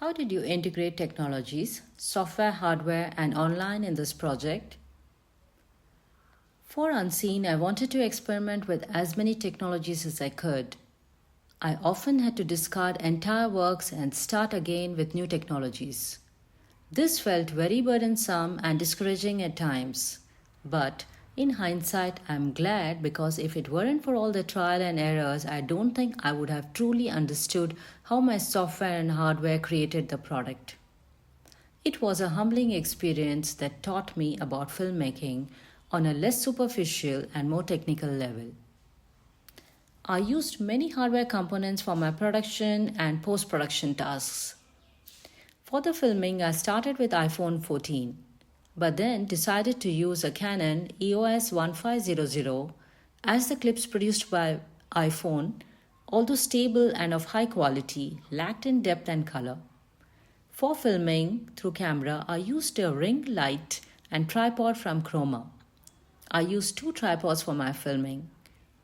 How did you integrate technologies, software, hardware, and online in this project? For Unseen, I wanted to experiment with as many technologies as I could. I often had to discard entire works and start again with new technologies. This felt very burdensome and discouraging at times. But in hindsight, I'm glad because if it weren't for all the trial and errors, I don't think I would have truly understood how my software and hardware created the product. It was a humbling experience that taught me about filmmaking on a less superficial and more technical level. I used many hardware components for my production and post production tasks. For the filming, I started with iPhone 14, but then decided to use a Canon EOS 1500 as the clips produced by iPhone, although stable and of high quality, lacked in depth and color. For filming through camera, I used a ring light and tripod from Chroma. I used two tripods for my filming.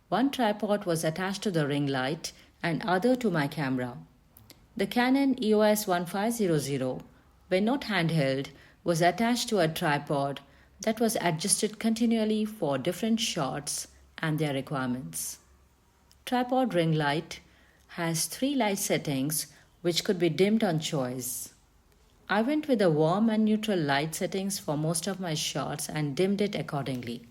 One tripod was attached to the ring light and other to my camera. The Canon EOS 1500, when not handheld, was attached to a tripod that was adjusted continually for different shots and their requirements. Tripod ring light has 3 light settings which could be dimmed on choice. I went with the warm and neutral light settings for most of my shots and dimmed it accordingly.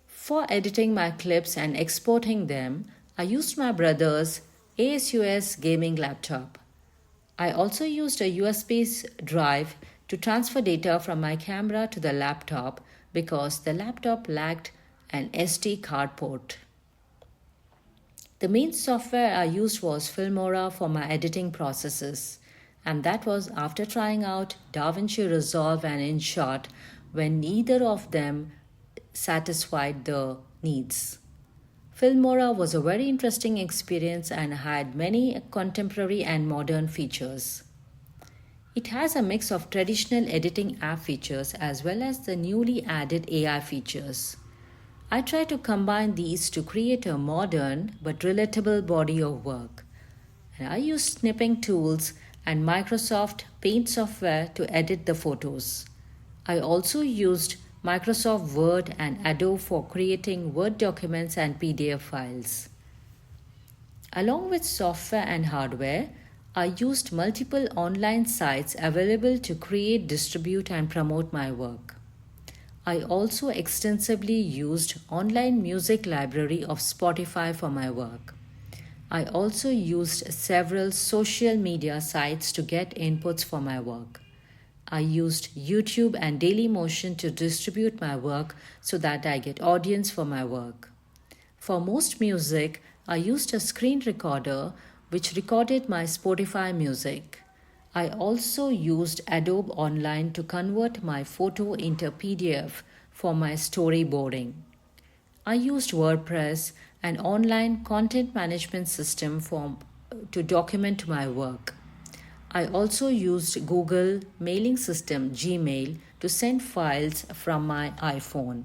For editing my clips and exporting them, I used my brother's ASUS gaming laptop. I also used a USB drive to transfer data from my camera to the laptop because the laptop lacked an SD card port. The main software I used was Filmora for my editing processes, and that was after trying out DaVinci Resolve and InShot when neither of them satisfied the needs. Filmora was a very interesting experience and had many contemporary and modern features. It has a mix of traditional editing app features as well as the newly added AI features. I try to combine these to create a modern but relatable body of work. And I use snipping tools and Microsoft Paint software to edit the photos. I also used Microsoft Word and Adobe for creating Word documents and PDF files. Along with software and hardware, I used multiple online sites available to create, distribute, and promote my work. I also extensively used online music library of Spotify for my work. I also used several social media sites to get inputs for my work. I used YouTube and Dailymotion to distribute my work so that I get audience for my work. For most music, I used a screen recorder which recorded my Spotify music. I also used Adobe Online to convert my photo into PDF for my storyboarding. I used WordPress, an online content management system to document my work. I also used Google mailing system Gmail to send files from my iPhone.